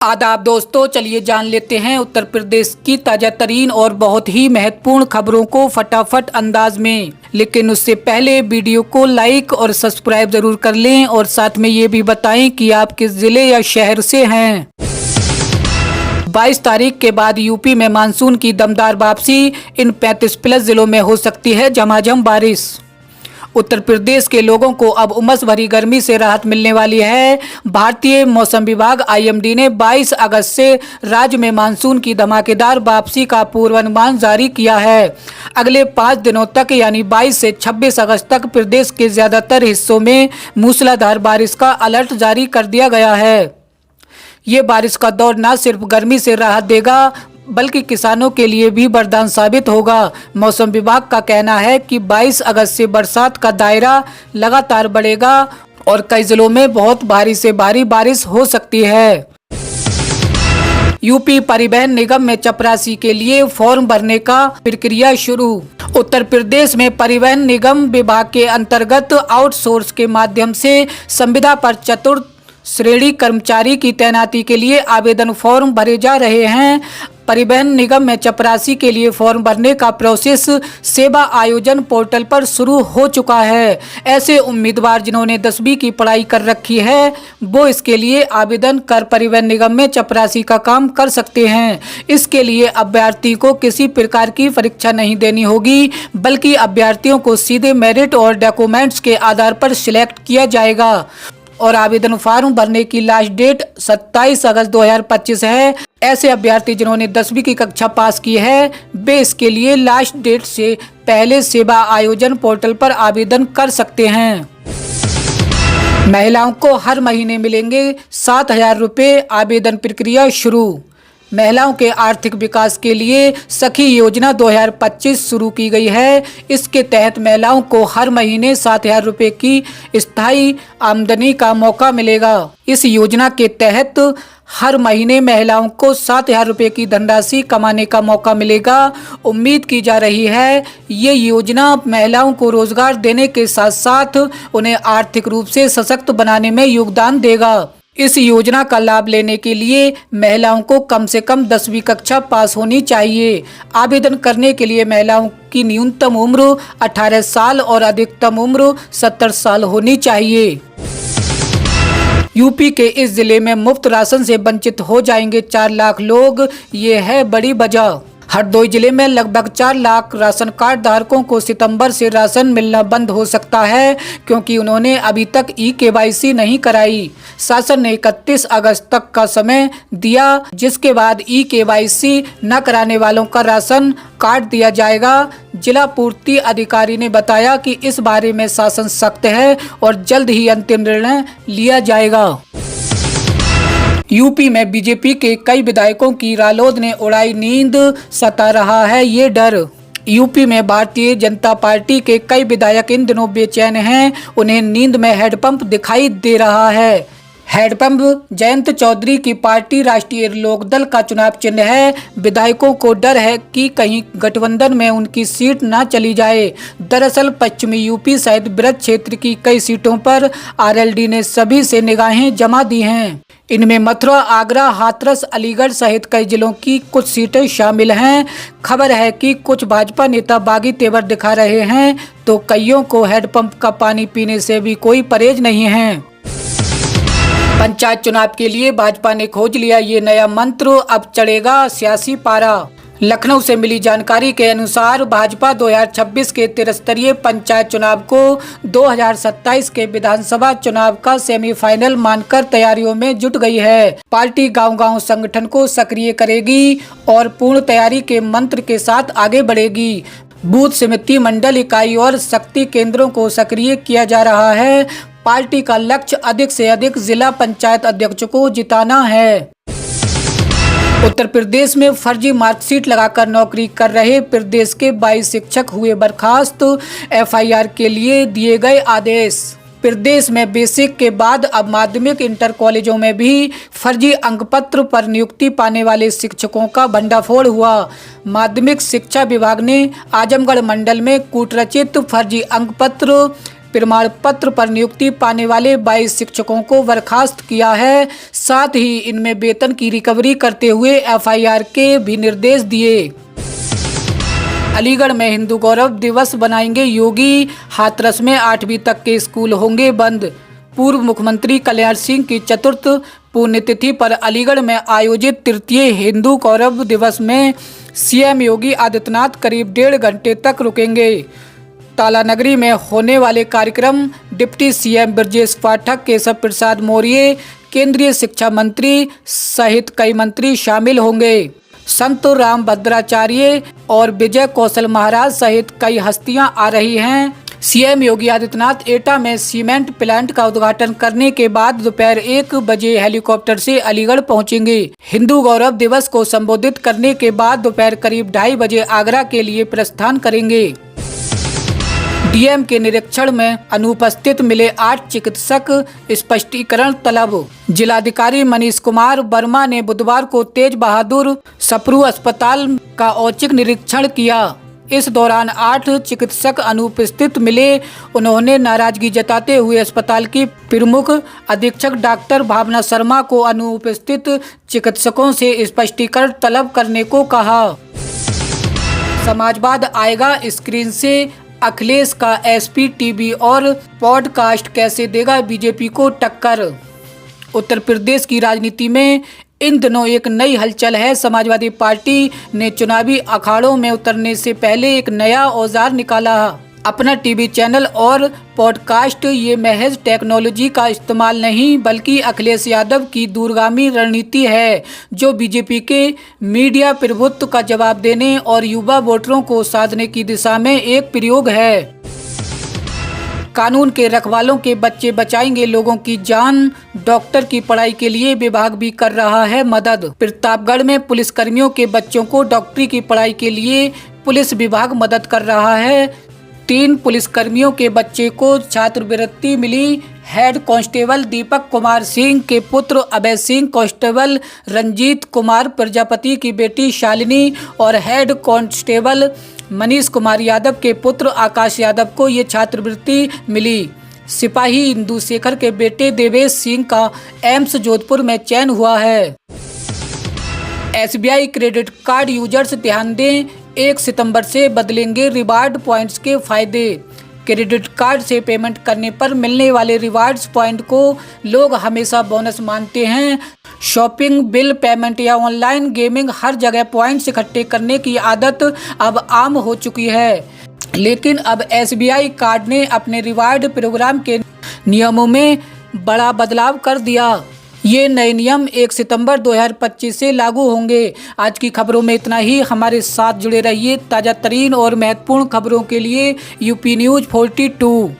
आदाब दोस्तों, चलिए जान लेते हैं उत्तर प्रदेश की ताजा तरीन और बहुत ही महत्वपूर्ण खबरों को फटाफट अंदाज में। लेकिन उससे पहले वीडियो को लाइक और सब्सक्राइब जरूर कर लें और साथ में ये भी बताएं कि आप किस जिले या शहर से हैं। 22 तारीख के बाद यूपी में मानसून की दमदार वापसी, इन 35+ जिलों में हो सकती है झमाझम बारिश। उत्तर प्रदेश के लोगों को अब उमस भरी गर्मी से राहत मिलने वाली है। भारतीय मौसम विभाग IMD ने 22 अगस्त से राज्य में मानसून की धमाकेदार वापसी का पूर्वानुमान जारी किया है। अगले 5 दिनों तक यानी 22 से 26 अगस्त तक प्रदेश के ज्यादातर हिस्सों में मूसलाधार बारिश का अलर्ट जारी कर दिया गया है। ये बारिश का दौर न सिर्फ गर्मी से राहत देगा बल्कि किसानों के लिए भी वरदान साबित होगा। मौसम विभाग का कहना है कि 22 अगस्त से बरसात का दायरा लगातार बढ़ेगा और कई जिलों में बहुत भारी से भारी बारिश हो सकती है। यूपी परिवहन निगम में चपरासी के लिए फॉर्म भरने का प्रक्रिया शुरू। उत्तर प्रदेश में परिवहन निगम विभाग के अंतर्गत आउटसोर्स के माध्यम से संविदा पर चतुर्थ श्रेणी कर्मचारी की तैनाती के लिए आवेदन फॉर्म भरे जा रहे हैं। परिवहन निगम में चपरासी के लिए फॉर्म भरने का प्रोसेस सेवा आयोजन पोर्टल पर शुरू हो चुका है। ऐसे उम्मीदवार जिन्होंने 10वीं की पढ़ाई कर रखी है वो इसके लिए आवेदन कर परिवहन निगम में चपरासी का काम कर सकते हैं। इसके लिए अभ्यर्थी को किसी प्रकार की परीक्षा नहीं देनी होगी बल्कि अभ्यर्थियों को सीधे मेरिट और डॉक्यूमेंट्स के आधार पर सिलेक्ट किया जाएगा और आवेदन फॉर्म भरने की लास्ट डेट 27 अगस्त 2025 है। ऐसे अभ्यर्थी जिन्होंने 10वीं की कक्षा पास की है वे इसके लिए लास्ट डेट से पहले सेवा आयोजन पोर्टल पर आवेदन कर सकते हैं। महिलाओं को हर महीने मिलेंगे 7,000 रुपये, आवेदन प्रक्रिया शुरू। महिलाओं के आर्थिक विकास के लिए सखी योजना 2025 शुरू की गई है। इसके तहत महिलाओं को हर महीने 7,000 रुपये की स्थायी आमदनी का मौका मिलेगा। इस योजना के तहत हर महीने महिलाओं को 7,000 रुपये की धनराशि कमाने का मौका मिलेगा। उम्मीद की जा रही है ये योजना महिलाओं को रोजगार देने के साथ साथ उन्हें आर्थिक रूप से सशक्त बनाने में योगदान देगा। इस योजना का लाभ लेने के लिए महिलाओं को कम से कम 10वीं कक्षा पास होनी चाहिए। आवेदन करने के लिए महिलाओं की न्यूनतम उम्र 18 साल और अधिकतम उम्र 70 साल होनी चाहिए। यूपी के इस जिले में मुफ्त राशन से वंचित हो जाएंगे 4 लाख लोग, ये है बड़ी वजह। हरदोई जिले में लगभग 4 लाख राशन कार्ड धारकों को सितंबर से राशन मिलना बंद हो सकता है क्योंकि उन्होंने अभी तक EKYC नहीं कराई। शासन ने 31 अगस्त तक का समय दिया जिसके बाद EKYC न कराने वालों का राशन कार्ड दिया जाएगा। जिला पूर्ति अधिकारी ने बताया कि इस बारे में शासन सख्त है और जल्द ही अंतिम निर्णय लिया जाएगा। यूपी में बीजेपी के कई विधायकों की रालोद ने उड़ाई नींद, सता रहा है ये डर। यूपी में भारतीय जनता पार्टी के कई विधायक इन दिनों बेचैन हैं। उन्हें नींद में हैंडपंप दिखाई दे रहा है। हैंडपंप जयंत चौधरी की पार्टी राष्ट्रीय लोकदल का चुनाव चिन्ह है। विधायकों को डर है कि कहीं गठबंधन में उनकी सीट ना चली जाए। दरअसल पश्चिमी यूपी सहित ब्रज क्षेत्र की कई सीटों पर RLD ने सभी से निगाहें जमा दी हैं। इनमें मथुरा, आगरा, हाथरस, अलीगढ़ सहित कई जिलों की कुछ सीटें शामिल हैं। खबर है कि कुछ भाजपा नेता बागी तेवर दिखा रहे हैं तो कईयों को हैंडपंप का पानी पीने से भी कोई परहेज नहीं है। पंचायत चुनाव के लिए भाजपा ने खोज लिया ये नया मंत्र, अब चढ़ेगा सियासी पारा। लखनऊ से मिली जानकारी के अनुसार भाजपा 2026 के त्रिस्तरीय पंचायत चुनाव को 2027 के विधानसभा चुनाव का सेमीफाइनल मानकर तैयारियों में जुट गई है। पार्टी गांव-गांव संगठन को सक्रिय करेगी और पूर्ण तैयारी के मंत्र के साथ आगे बढ़ेगी। बूथ समिति, मंडल इकाई और शक्ति केंद्रों को सक्रिय किया जा रहा है। पार्टी का लक्ष्य अधिक से अधिक जिला पंचायत अध्यक्ष को जिताना है। उत्तर प्रदेश में फर्जी मार्कशीट लगाकर नौकरी कर रहे प्रदेश के 22 शिक्षक हुए बर्खास्त, FIR के लिए दिए गए आदेश। प्रदेश में बेसिक के बाद अब माध्यमिक इंटर कॉलेजों में भी फर्जी अंकपत्र पर नियुक्ति पाने वाले शिक्षकों का भंडाफोड़ हुआ। माध्यमिक शिक्षा विभाग ने आजमगढ़ मंडल में कूटरचित फर्जी अंकपत्र प्रमाण पत्र पर नियुक्ति पाने वाले 22 शिक्षकों को बर्खास्त किया है। साथ ही इनमें वेतन की रिकवरी करते हुए एफआईआर के भी निर्देश दिए। अलीगढ़ में हिंदू गौरव दिवस बनाएंगे योगी, हाथरस में 8वीं तक के स्कूल होंगे बंद। पूर्व मुख्यमंत्री कल्याण सिंह की चतुर्थ पुण्यतिथि पर अलीगढ़ में आयोजित तृतीय हिंदू गौरव दिवस में सीएम योगी आदित्यनाथ करीब 1.5 घंटे तक रुकेंगे। तालानगरी में होने वाले कार्यक्रम डिप्टी सीएम ब्रजेश पाठक, केशव प्रसाद मौर्य, केंद्रीय शिक्षा मंत्री सहित कई मंत्री शामिल होंगे। संत राम भद्राचार्य और विजय कौशल महाराज सहित कई हस्तियां आ रही हैं। सीएम योगी आदित्यनाथ एटा में सीमेंट प्लांट का उद्घाटन करने के बाद दोपहर 1 बजे हेलीकॉप्टर से अलीगढ़ पहुंचेंगे। हिंदू गौरव दिवस को संबोधित करने के बाद दोपहर करीब 2:30 बजे आगरा के लिए प्रस्थान करेंगे। डीएम के निरीक्षण में अनुपस्थित मिले 8 चिकित्सक, स्पष्टीकरण तलब। जिलाधिकारी मनीष कुमार वर्मा ने बुधवार को तेज बहादुर सप्रू अस्पताल का औचक निरीक्षण किया। इस दौरान 8 चिकित्सक अनुपस्थित मिले। उन्होंने नाराजगी जताते हुए अस्पताल की प्रमुख अधीक्षक डॉक्टर भावना शर्मा को अनुपस्थित चिकित्सकों से स्पष्टीकरण तलब करने को कहा। समाजवाद आएगा स्क्रीन से, अखिलेश का एसपी टीवी और पॉडकास्ट कैसे देगा बीजेपी को टक्कर। उत्तर प्रदेश की राजनीति में इन दिनों एक नई हलचल है। समाजवादी पार्टी ने चुनावी अखाड़ों में उतरने से पहले एक नया औजार निकाला, अपना टीवी चैनल और पॉडकास्ट। ये महज टेक्नोलॉजी का इस्तेमाल नहीं बल्कि अखिलेश यादव की दूरगामी रणनीति है, जो बीजेपी के मीडिया प्रभुत्व का जवाब देने और युवा वोटरों को साधने की दिशा में एक प्रयोग है। कानून के रखवालों के बच्चे बचाएंगे लोगों की जान, डॉक्टर की पढ़ाई के लिए विभाग भी कर रहा है मदद। प्रतापगढ़ में पुलिसकर्मियों के बच्चों को डॉक्टरी की पढ़ाई के लिए पुलिस विभाग मदद कर रहा है। 3 पुलिसकर्मियों के बच्चे को छात्रवृत्ति मिली। हेड कांस्टेबल दीपक कुमार सिंह के पुत्र अभय सिंह, कांस्टेबल रंजीत कुमार प्रजापति की बेटी शालिनी और हेड कांस्टेबल मनीष कुमार यादव के पुत्र आकाश यादव को ये छात्रवृत्ति मिली। सिपाही इंदु शेखर के बेटे देवेश सिंह का एम्स जोधपुर में चयन हुआ है। एसबीआई क्रेडिट कार्ड यूजर्स ध्यान दें, 1 सितंबर से बदलेंगे रिवार्ड पॉइंट्स के फायदे। क्रेडिट कार्ड से पेमेंट करने पर मिलने वाले रिवार्ड्स पॉइंट को लोग हमेशा बोनस मानते हैं। शॉपिंग, बिल पेमेंट या ऑनलाइन गेमिंग, हर जगह पॉइंट्स इकट्ठे करने की आदत अब आम हो चुकी है। लेकिन अब एसबीआई कार्ड ने अपने रिवार्ड प्रोग्राम के नियमों में बड़ा बदलाव कर दिया। ये नए नियम 1 सितंबर 2025 से लागू होंगे। आज की खबरों में इतना ही। हमारे साथ जुड़े रहिए ताज़ा तरीन और महत्वपूर्ण खबरों के लिए यूपी न्यूज़ 42।